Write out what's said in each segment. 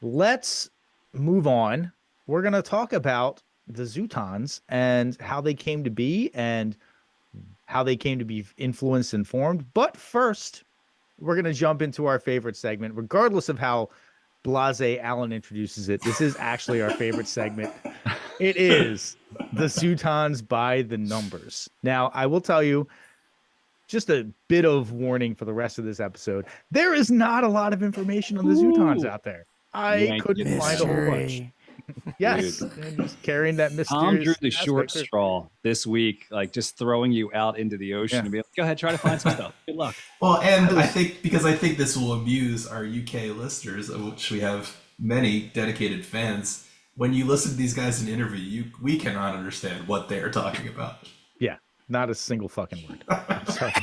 let's move on. We're going to talk about the Zutons and how they came to be and how they came to be influenced and formed. But first, we're going to jump into our favorite segment, regardless of how blase Alan introduces it. This is actually our favorite segment. It is the Zutons by the numbers. Now, I will tell you, just a bit of warning for the rest of this episode. There is not a lot of information on the Zutons out there. I couldn't find a whole bunch. Yes, and just carrying that Tom drew mysterious the short aspect. straw this week, like just throwing you out into the ocean and be like, go ahead, try to find some stuff. Good luck. Well, and I think this will amuse our UK listeners, of which we have many dedicated fans. When you listen to these guys in interview, we cannot understand what they are talking about. Yeah, not a single fucking word. Sorry.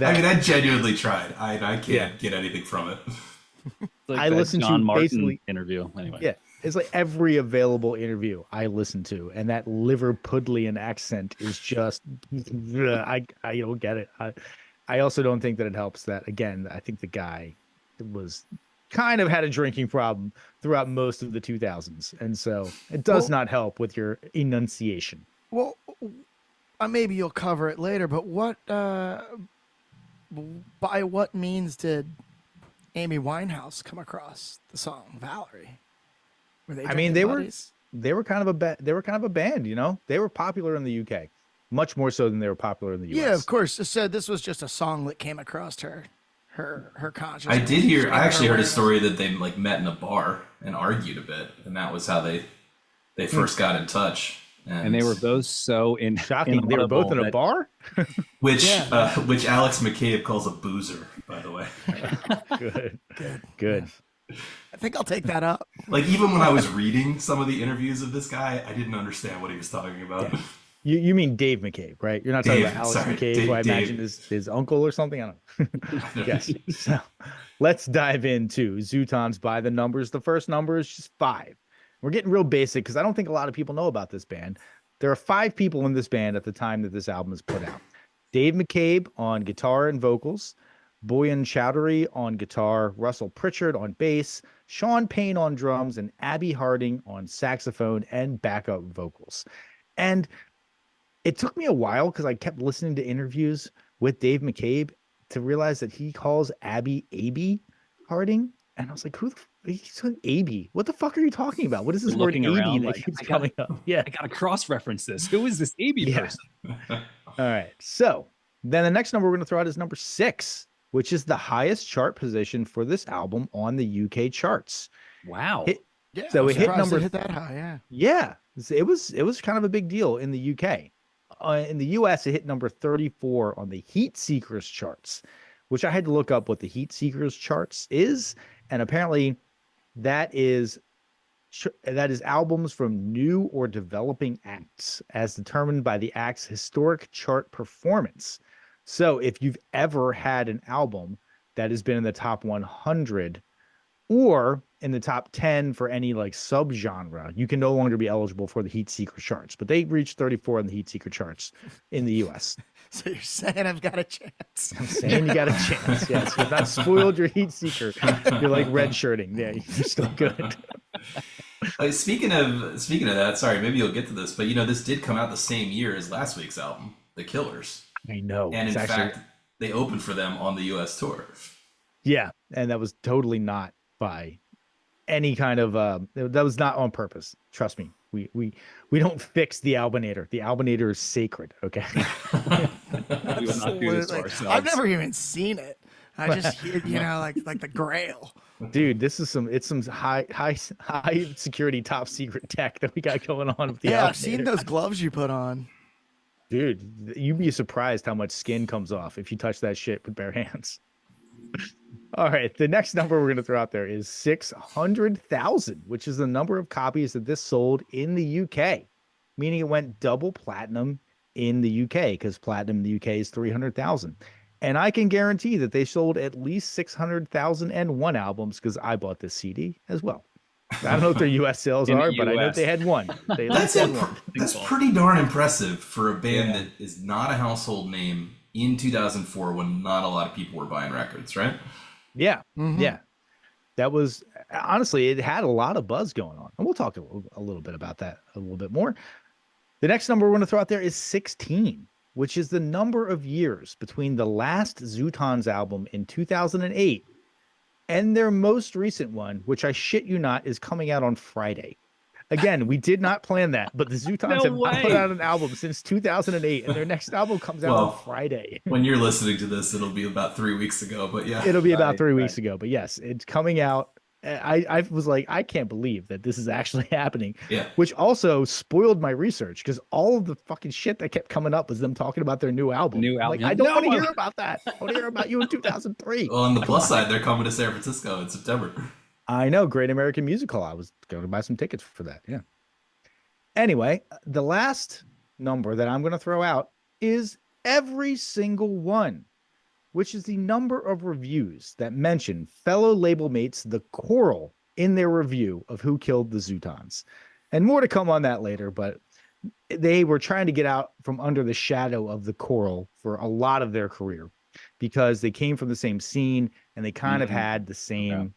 I mean, I genuinely tried. I can't get anything from it. Like I listened to John Martin basically interview anyway. Yeah, it's like every available interview I listen to, and that Liverpudlian accent is just I don't get it. I also don't think that it helps that, again, I think the guy was kind of had a drinking problem throughout most of the 2000s, and so it does not help with your enunciation. Well, maybe you'll cover it later, but by what means did Amy Winehouse come across the song Valerie? Were they? I mean, they were kind of a band, you know. They were popular in the UK, much more so than they were popular in the US. Yeah, of course. So this was just a song that came across her consciousness. I actually heard a story that they like met in a bar and argued a bit, and that was how they first got in touch. And they were both so shocking. They were both in a bar, which Alex McCabe calls a boozer, by the way. Good. I think I'll take that up. Like, even when I was reading some of the interviews of this guy, I didn't understand what he was talking about. Yeah. You mean Dave McCabe, right? You're not talking about Alex McCabe, who I imagine is his uncle or something. I don't know. Yes. So let's dive into Zutons by the numbers. The first number is just 5. We're getting real basic because I don't think a lot of people know about this band. There are 5 people in this band at the time that this album is put out. Dave McCabe on guitar and vocals, Boyan Chowdhury on guitar, Russell Pritchard on bass, Sean Payne on drums, and Abby Harding on saxophone and backup vocals. And it took me a while because I kept listening to interviews with Dave McCabe to realize that he calls Abby Harding. And I was like, he's saying AB. What the fuck are you talking about? What is this word AB that keeps coming up? Yeah. I got to cross-reference this. Who is this AB person? All right. So then the next number we're going to throw out is number 6, which is the highest chart position for this album on the UK charts. Wow. So it hit that high, yeah. Yeah. It was kind of a big deal in the UK. In the US, it hit number 34 on the Heat Seekers charts, which I had to look up what the Heat Seekers charts is. And apparently that is albums from new or developing acts as determined by the act's historic chart performance. So if you've ever had an album that has been in the top 100 or in the top 10 for any like subgenre, you can no longer be eligible for the Heat Seeker charts. But they reached 34 on the Heat Seeker charts in the US. So you're saying I've got a chance. I'm saying you got a chance. Yes, you've not spoiled your Heat Seeker. You're like red shirting. Yeah, you're still good. Speaking of that, sorry, maybe you'll get to this, but this did come out the same year as last week's album, The Killers. I know. And in fact, they opened for them on the US tour. Yeah, and that was totally not by any kind of that was not on purpose. Trust me. We don't fix the Albinator. The Albinator is sacred, okay? We will not do this to ourselves. I've never even seen it. I just hear, like the Grail. Dude, this is some high security top secret tech that we got going on with the Albinator. I've seen those gloves you put on. Dude, you'd be surprised how much skin comes off if you touch that shit with bare hands. All right, the next number we're going to throw out there is 600,000, which is the number of copies that this sold in the UK, meaning it went double platinum in the UK because platinum in the UK is 300,000. And I can guarantee that they sold at least 600,001 albums because I bought this CD as well. I don't know what their US sales are, but I know they had one. That's pretty darn impressive for a band that is not a household name in 2004 when not a lot of people were buying records, right? Yeah. Mm-hmm. Yeah. That was, honestly, it had a lot of buzz going on. And we'll talk a little bit about that a little bit more. The next number we're going to throw out there is 16, which is the number of years between the last Zutons album in 2008 and their most recent one, which I shit you not, is coming out on Friday. Again, we did not plan that, but the Zutons have not put out an album since 2008, and their next album comes out on Friday. When you're listening to this, it'll be about 3 weeks ago, but yeah. It'll be about 3 weeks ago, but yes, it's coming out. I was like, I can't believe that this is actually happening. Yeah. Which also spoiled my research because all of the fucking shit that kept coming up was them talking about their new album. Like, I don't want to hear about that. I want to hear about you in 2003. Well, on the plus side, they're coming to San Francisco in September. I know. Great American Musical. I was going to buy some tickets for that. Yeah. Anyway, the last number that I'm going to throw out is every single one, which is the number of reviews that mention fellow label mates The Coral in their review of Who Killed the Zutons. And more to come on that later, but they were trying to get out from under the shadow of The Coral for a lot of their career because they came from the same scene and they kind of had the same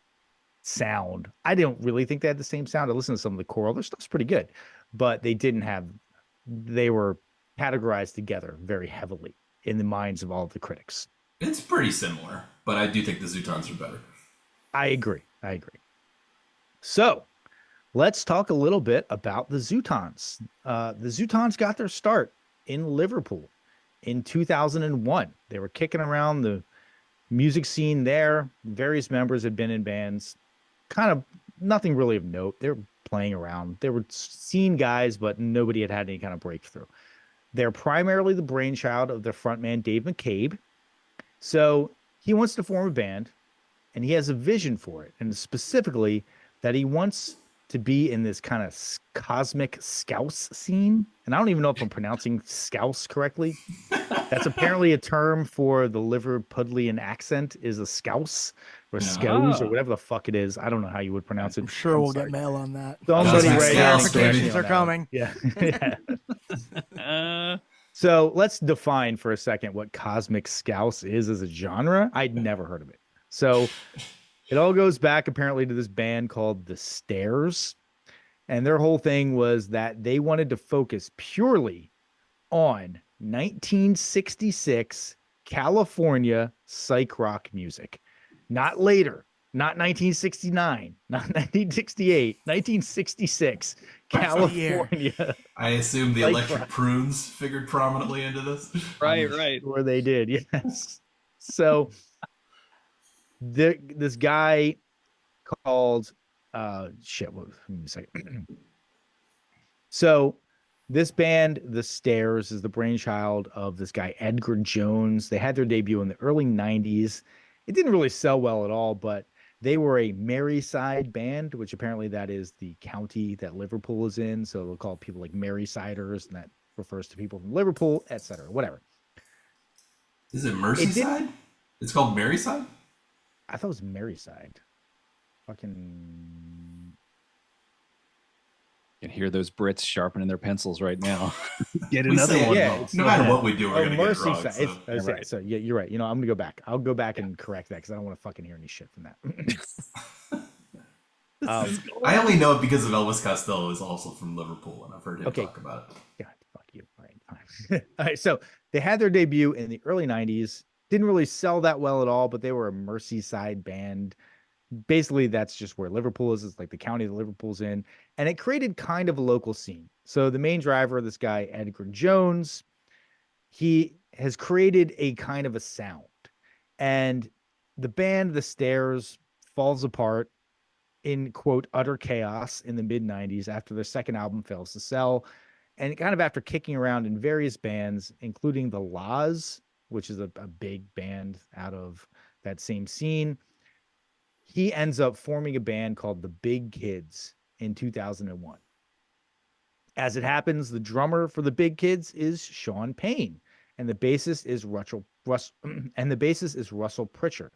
sound. I don't really think they had the same sound. I listened to some of The Coral. Their stuff's pretty good, but they were categorized together very heavily in the minds of all of the critics. It's pretty similar, but I do think the Zutons are better. I agree. So let's talk a little bit about the Zutons. The Zutons got their start in Liverpool in 2001. They were kicking around the music scene there. Various members had been in bands, kind of nothing really of note. They were playing around. They were scene guys, but nobody had any kind of breakthrough. They're primarily the brainchild of their frontman, Dave McCabe. So he wants to form a band, and he has a vision for it, and specifically that he wants to be in this kind of cosmic scouse scene. And I don't even know if I'm pronouncing scouse correctly. That's apparently a term for the Liverpudlian accent is a scouse or scouse or whatever the fuck it is. I don't know how you would pronounce it. I'm sure we'll get mail on that. Somebody clarifications are coming. Yeah. So let's define for a second what cosmic scouse is as a genre. I'd never heard of it. So it all goes back apparently to this band called The Stairs. And their whole thing was that they wanted to focus purely on 1966 California psych rock music. Not later, not 1969, not 1968, 1966 California. I assume the Electric Prunes figured prominently into this. Right. Where they did, yes. So this guy called give me a second. So this band, The Stairs, is the brainchild of this guy Edgar Jones. They had their debut in the early 90s. It didn't really sell well at all, but they were a Merseyside band, which apparently that is the county that Liverpool is in. So they'll call people like Merseyside,ers, and that refers to people from Liverpool, etc. Whatever. Is it Merseyside? It's called Merseyside? I thought it was Merseyside. Fucking. You can hear those Brits sharpening their pencils right now. Get another one. Yeah, no matter what we do, we're going to get it wrong. So yeah, you're right. I'm going to go back. I'll go back and correct that because I don't want to fucking hear any shit from that. I only know it because of Elvis Costello is also from Liverpool, and I've heard him talk about it. God, fuck you. All right, fine. All right, so they had their debut in the early 90s. Didn't really sell that well at all, but they were a Merseyside band. Basically, that's just where Liverpool is. It's like the county that Liverpool's in. And it created kind of a local scene. So the main driver, this guy, Edgar Jones, he has created a kind of a sound. And the band, The Stairs, falls apart in, quote, utter chaos in the mid-90s after their second album fails to sell. And kind of after kicking around in various bands, including The Laws, which is a big band out of that same scene, he ends up forming a band called The Big Kids in 2001. As it happens, the drummer for The Big Kids is Sean Payne, and the bassist is Russell Pritchard.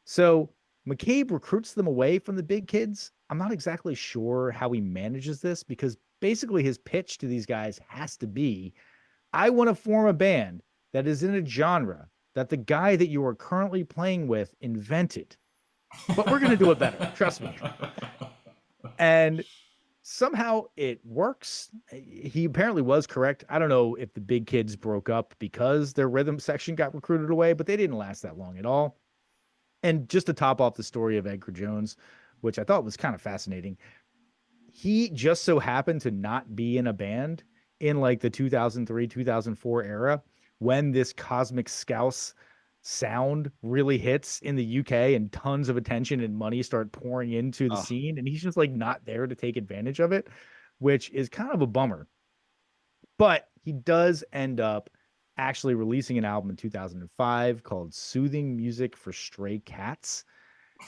So McCabe recruits them away from The Big Kids. I'm not exactly sure how he manages this because basically his pitch to these guys has to be, I want to form a band that is in a genre that the guy that you are currently playing with invented. but we're going to do it better. Trust me. And somehow it works. He apparently was correct. I don't know if the big kids broke up because their rhythm section got recruited away, but they didn't last that long at all. And just to top off the story of Edgar Jones, which I thought was kind of fascinating, he just so happened to not be in a band in like the 2003, 2004 era when this Cosmic Scouse sound really hits in the UK and tons of attention and money start pouring into the scene. And he's just like not there to take advantage of it, which is kind of a bummer. But he does end up actually releasing an album in 2005 called Soothing Music for Stray Cats.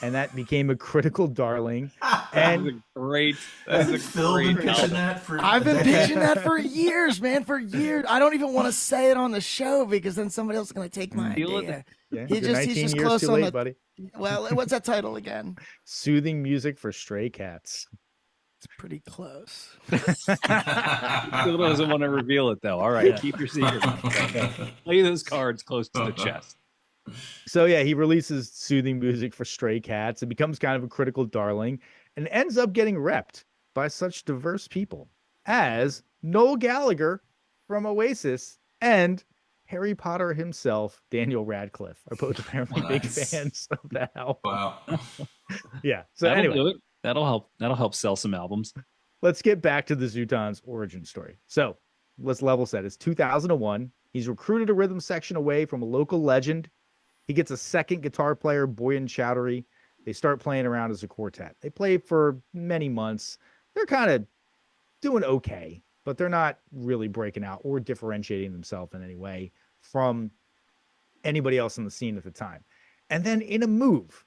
And that became a critical darling. And I've been pitching that for years, man, for years. I don't even want to say it on the show because then somebody else is going to take my idea. Yeah, he's just close too on late, buddy. Well, what's that title again? Soothing Music for Stray Cats. It's pretty close. Still doesn't want to reveal it though. All right, keep your secret. Play those cards close to the chest. So yeah, he releases Soothing Music for Stray Cats. It becomes kind of a critical darling and ends up getting repped by such diverse people as Noel Gallagher from Oasis and Harry Potter himself, Daniel Radcliffe, are both apparently big fans of that album. Wow. Yeah. So anyway, that'll help sell some albums. Let's get back to the Zutons origin story. So let's level set. It's 2001. He's recruited a rhythm section away from a local legend. He gets a second guitar player, Boyan Chowdhury. They start playing around as a quartet. They play for many months. They're kind of doing okay, but they're not really breaking out or differentiating themselves in any way from anybody else in the scene at the time. And then in a move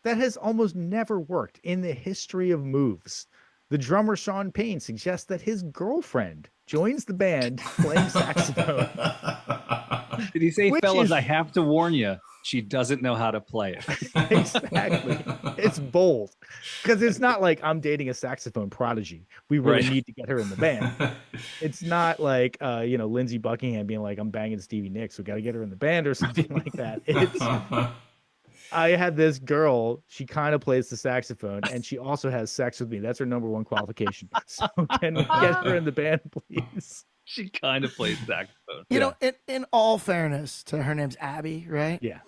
that has almost never worked in the history of moves, the drummer Sean Payne suggests that his girlfriend joins the band playing saxophone. Did he say, fellas, I have to warn you, she doesn't know how to play it. Exactly. It's bold because it's not like I'm dating a saxophone prodigy. We really need to get her in the band. It's not like, Lindsey Buckingham being like, I'm banging Stevie Nicks. We got to get her in the band or something like that. I had this girl, she kind of plays the saxophone and she also has sex with me. That's her number one qualification. So can we get her in the band, please? She kind of plays saxophone. You know, in all fairness to her name's Abby, right? Yeah.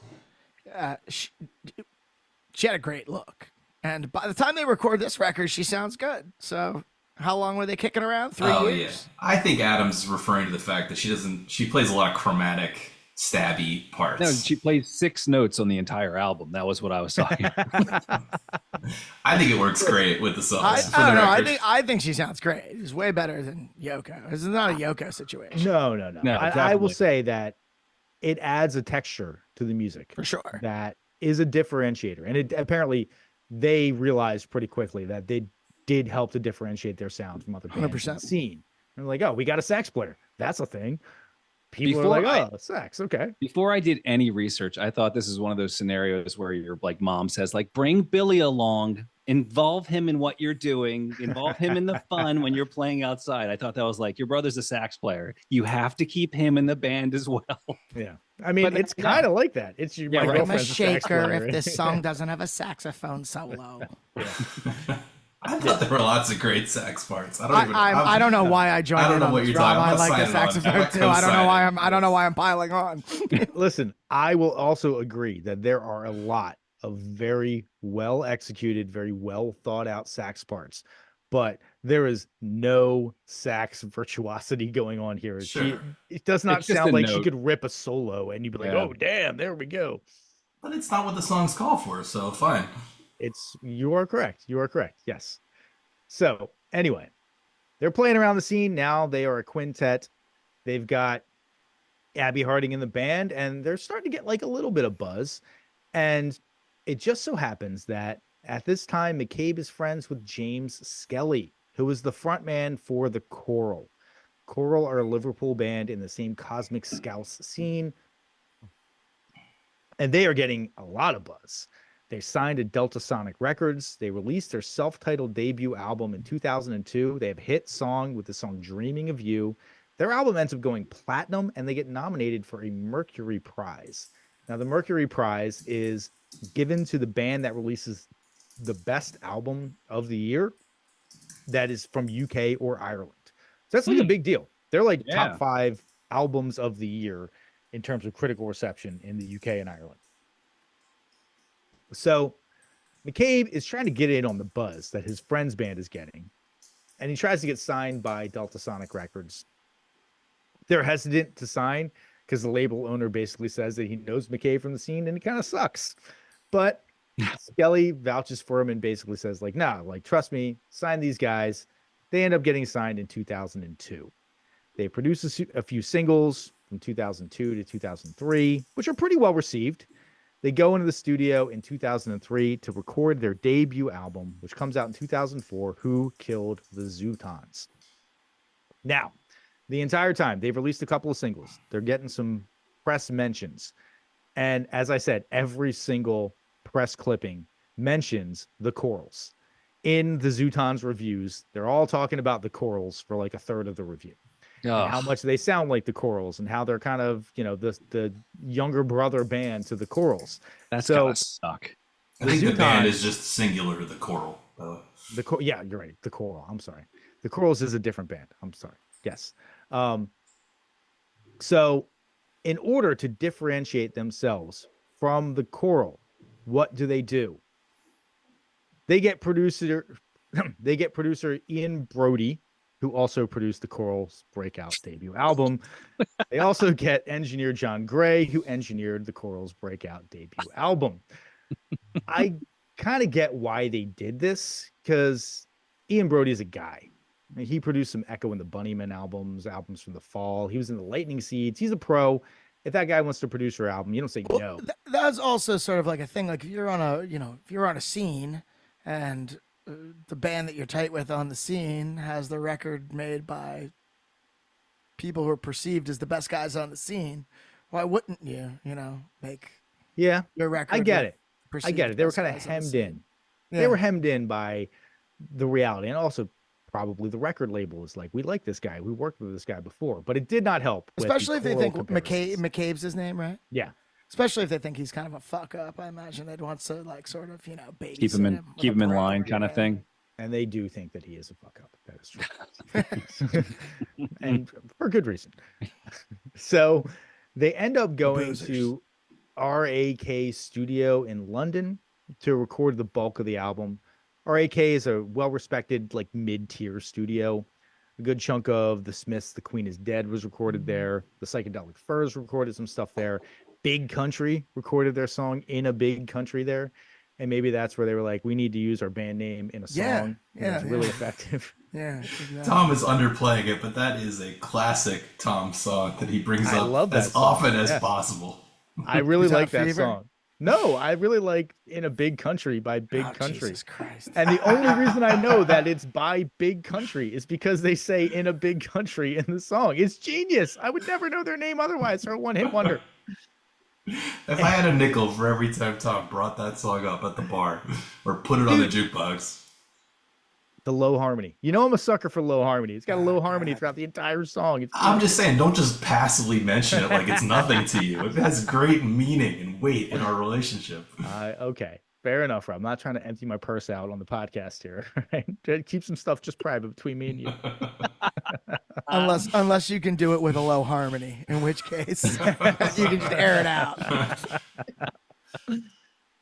She had a great look. And by the time they record this record, she sounds good. So how long were they kicking around? 3 years? Yeah. I think Adam's referring to the fact that she plays a lot of chromatic stabby parts. No, she plays 6 notes on the entire album. That was what I was talking about. I think it works great with the songs. I don't know. I think she sounds great. It's way better than Yoko. It's not a Yoko situation. No. I will say that it adds a texture to the music. For sure. That is a differentiator. And apparently they realized pretty quickly that they did help to differentiate their sound from other bands in the scene. And like, oh, we got a sax player. That's a thing. People are like, oh, sax, okay. Before I did any research, I thought this is one of those scenarios where your like mom says, like, bring Billy along, involve him in what you're doing, involve him in the fun when you're playing outside. I thought that was like, your brother's a sax player. You have to keep him in the band as well. Yeah. I mean, it's kind of like that. It's your my I'm a girlfriend's shaker if this song doesn't have a saxophone solo. I thought there were lots of great sax parts. I don't know why I joined. I don't know what you're talking about. I like the saxophone too. I don't know why I'm piling on. Listen, I will also agree that there are a lot of very well executed, very well thought out sax parts, but there is no sax virtuosity going on here. Sure. It does not sound like she could rip a solo and you'd be like, oh damn, there we go. But it's not what the songs call for, so fine. You are correct. Yes. So anyway, they're playing around the scene. Now they are a quintet. They've got Abby Harding in the band and they're starting to get like a little bit of buzz. And it just so happens that at this time, McCabe is friends with James Skelly, who is the frontman for the Coral. Coral are a Liverpool band in the same Cosmic Scouse scene. And they are getting a lot of buzz. They signed to Delta Sonic Records. They released their self-titled debut album in 2002. They have a hit song with the song Dreaming of You. Their album ends up going platinum and they get nominated for a Mercury Prize. Now, the Mercury Prize is given to the band that releases the best album of the year that is from UK or Ireland. So that's like a big deal. They're like top 5 albums of the year in terms of critical reception in the UK and Ireland. So McCabe is trying to get in on the buzz that his friend's band is getting, and he tries to get signed by Delta Sonic Records. They're hesitant to sign because the label owner basically says that he knows McCabe from the scene and he kind of sucks. But Skelly vouches for him and basically says, like, nah, like, trust me, sign these guys. They end up getting signed in 2002. They produce a few singles from 2002 to 2003, which are pretty well received. They go into the studio in 2003 to record their debut album, which comes out in 2004, Who Killed the Zutons. Now, the entire time, they've released a couple of singles. They're getting some press mentions. And as I said, every single press clipping mentions the chorals. In the Zutons reviews, they're all talking about the chorals for like a third of the review. And how much they sound like the chorals and how they're kind of, you know, the younger brother band to the chorals. That's so gotta suck. I think the band is just singular, the choral. Yeah, you're right. The choral. I'm sorry. The chorals is a different band. I'm sorry. Yes. So in order to differentiate themselves from the choral, what do? They get producer Ian Brody, who also produced the choral's breakout debut album. They also get engineer John Gray, who engineered the choral's breakout debut album. I kind of get why they did this, because Ian Brody is a guy. I mean, he produced some Echo and the Bunnymen albums from the fall. He was in the Lightning Seeds. He's a pro. If that guy wants to produce your album, you don't say no. That's also sort of like a thing. Like if you're on a scene and the band that you're tight with on the scene has the record made by people who are perceived as the best guys on the scene, why wouldn't you, make your record? I get it. They were kind of hemmed in. Yeah. They were hemmed in by the reality. And also probably the record label is like, we like this guy. We worked with this guy before, but it did not help. Especially if they think McCabe's his name, right? Yeah. Especially if they think he's kind of a fuck up. I imagine they'd want to like sort of, baby keep him in line kind of thing. And they do think that he is a fuck up. That is true. And for good reason. So they end up going to RAK Studio in London to record the bulk of the album. RAK is a well-respected, like, mid-tier studio. A good chunk of the Smiths' The Queen is Dead was recorded there. The Psychedelic Furs recorded some stuff there. Big Country recorded their song In a Big Country there. And maybe that's where they were like, we need to use our band name in a song. Yeah, it's really effective. Yeah, exactly. Tom is underplaying it, but that is a classic Tom song that he brings up as often as possible. I really like that song. No, I really like In a Big Country by Big Country. Jesus Christ. And the only reason I know that it's by Big Country is because they say In a Big Country in the song. It's genius. I would never know their name otherwise. They're a one-hit wonder. If I had a nickel for every time Tom brought that song up at the bar or put it on the jukebox. The low harmony. I'm a sucker for low harmony. It's got a low harmony throughout the entire song. I'm just saying, don't just passively mention it like it's nothing to you. It has great meaning and weight in our relationship. Okay. Fair enough, Rob. I'm not trying to empty my purse out on the podcast here. Right? Keep some stuff just private between me and you. Unless you can do it with a low harmony, in which case you can just air it out.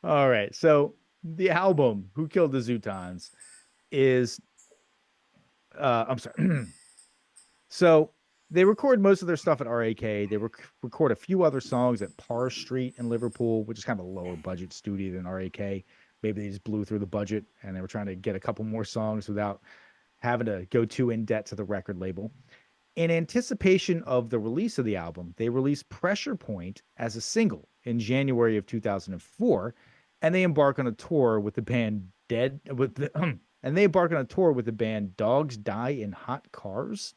All right. So the album Who Killed the Zutons is I'm sorry. So they record most of their stuff at RAK. They record a few other songs at Parr Street in Liverpool, which is kind of a lower budget studio than RAK. Maybe they just blew through the budget and they were trying to get a couple more songs without having to go too in debt to the record label. In anticipation of the release of the album, they released Pressure Point as a single in January of 2004, and they embark on a tour with the band Dogs Die in Hot Cars,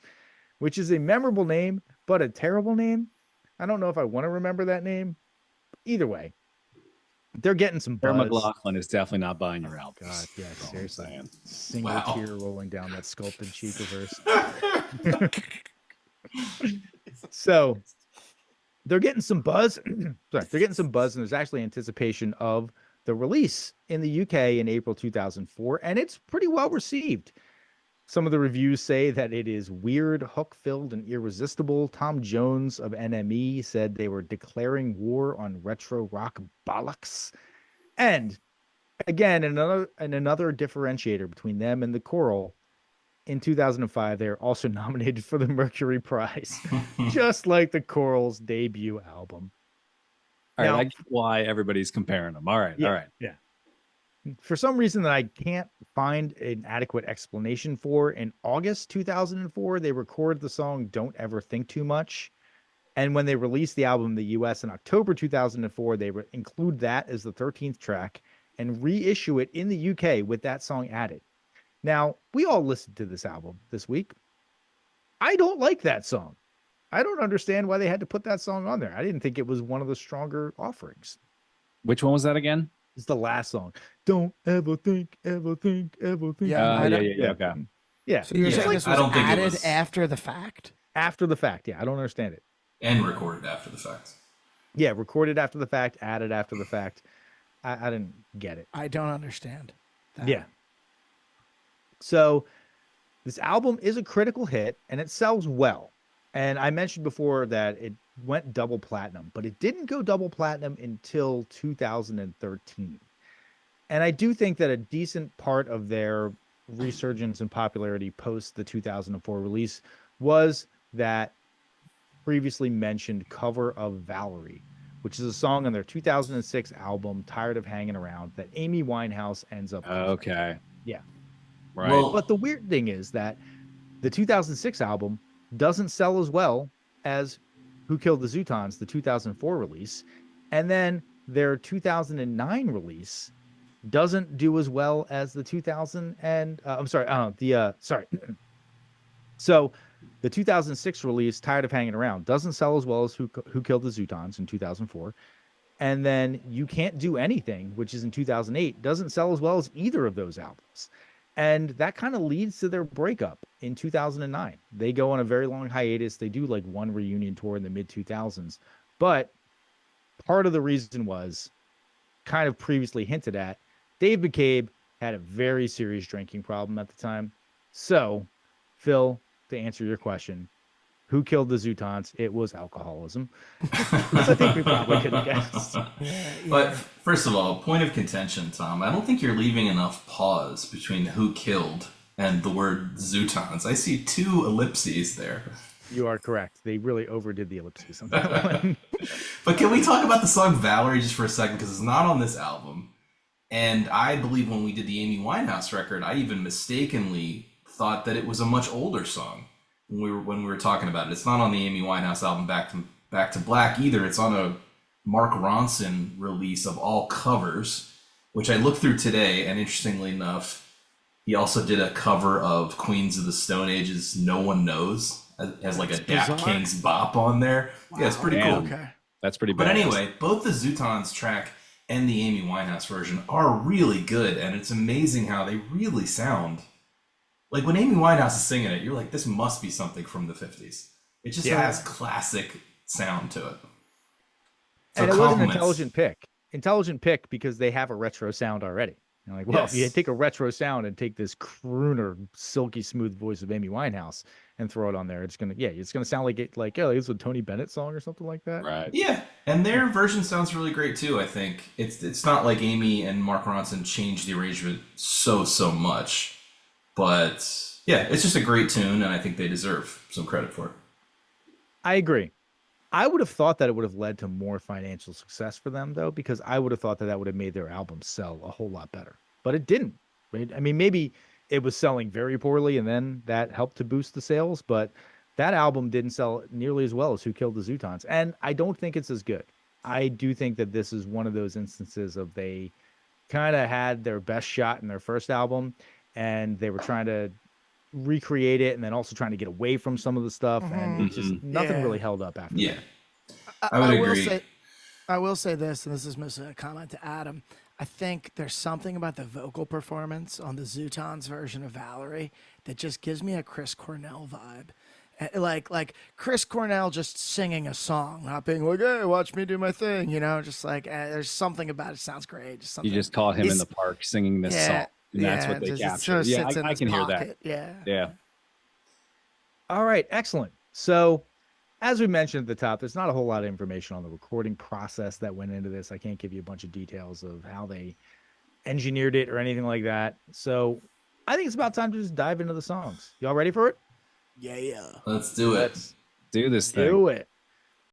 which is a memorable name, but a terrible name. I don't know if I want to remember that name. Either way, they're getting some buzz. McLaughlin is definitely not buying your album. God, yeah, seriously. Single tear rolling down that sculpted cheek of hers. So they're getting some buzz. Sorry, they're getting some buzz, and there's actually anticipation of the release in the UK in April 2004, and it's pretty well received. Some of the reviews say that it is weird, hook-filled, and irresistible. Tom Jones of NME said they were declaring war on retro rock bollocks. And again, another differentiator between them and the Coral, in 2005, they're also nominated for the Mercury Prize, just like the Coral's debut album. All right, I get why everybody's comparing them. All right, all right. Yeah. For some reason that I can't find an adequate explanation for, in August 2004, they recorded the song Don't Ever Think Too Much. And when they released the album in the US in October 2004, they include that as the 13th track and reissue it in the UK with that song added. Now, we all listened to this album this week. I don't like that song. I don't understand why they had to put that song on there. I didn't think it was one of the stronger offerings. Which one was that again? It's the last song. Don't ever think, ever think, ever think. Yeah, okay. Yeah. So you're saying this was added after the fact? After the fact, yeah. I don't understand it. And recorded after the fact. Yeah, recorded after the fact, added after the fact. I didn't get it. I don't understand that. Yeah. So this album is a critical hit and it sells well. And I mentioned before that it went double platinum, but it didn't go double platinum until 2013. And I do think that a decent part of their resurgence in popularity post the 2004 release was that previously mentioned cover of Valerie, which is a song on their 2006 album, Tired of Hanging Around, that Amy Winehouse ends up covering. Okay. Yeah. Right. Well, but the weird thing is that the 2006 album doesn't sell as well as Who Killed the Zutons, the 2004 release. And then their 2009 release doesn't do as well as the 2000 and So the 2006 release, Tired of Hanging Around, doesn't sell as well as Who Killed the Zutons in 2004. And then You Can't Do Anything, which is in 2008, doesn't sell as well as either of those albums. And that kind of leads to their breakup in 2009. They go on a very long hiatus. They do like one reunion tour in the mid 2000s. But part of the reason was kind of previously hinted at. Dave McCabe had a very serious drinking problem at the time. So, Phil, to answer your question, who killed the Zutons? It was alcoholism. I think we probably could have guessed. But first of all, point of contention, Tom. I don't think you're leaving enough pause between who killed and the word Zutons. I see two ellipses there. You are correct. They really overdid the ellipses on that one. But can we talk about the song Valerie just for a second? Because it's not on this album. And I believe when we did the Amy Winehouse record, I even mistakenly thought that it was a much older song. When we were talking about it, it's not on the Amy Winehouse album Back to Black either. It's on a Mark Ronson release of all covers, which I looked through today. And interestingly enough, he also did a cover of Queens of the Stone Age's "No One Knows." It has like a Dap King's bop on there. Wow. Yeah, it's pretty cool. Okay, that's pretty. But badass. anyway, both the Zutons track and the Amy Winehouse version are really good, and it's amazing how they really sound. Like when Amy Winehouse is singing it, you're like, this must be something from the 50s. It just has classic sound to it. So and it was an intelligent pick. Intelligent pick because they have a retro sound already. You're like, well, if you take a retro sound and take this crooner, silky smooth voice of Amy Winehouse and throw it on there, it's gonna sound like it's a Tony Bennett song or something like that. Right. Yeah, and their version sounds really great too. I think it's not like Amy and Mark Ronson changed the arrangement so much. But yeah, it's just a great tune, and I think they deserve some credit for it. I agree. I would have thought that it would have led to more financial success for them, though, because I would have thought that would have made their album sell a whole lot better. But it didn't. Right? I mean, maybe it was selling very poorly, and then that helped to boost the sales. But that album didn't sell nearly as well as Who Killed the Zutons. And I don't think it's as good. I do think that this is one of those instances of they kind of had their best shot in their first album, and they were trying to recreate it and then also trying to get away from some of the stuff. And it's just nothing really held up after that. I would agree. I will say this, and this is mostly a comment to Adam. I think there's something about the vocal performance on the Zutons version of Valerie that just gives me a Chris Cornell vibe. like Chris Cornell just singing a song, not being like, "Hey, watch me do my thing," just like there's something about it. Sounds great. Just something. You just caught him in the park singing this song, and that's what they captured. Yeah, I can hear that. Yeah. All right, excellent. So, as we mentioned at the top, there's not a whole lot of information on the recording process that went into this. I can't give you a bunch of details of how they engineered it or anything like that. So, I think it's about time to just dive into the songs. Y'all ready for it? Yeah. Let's do it. Let's do this thing. do it.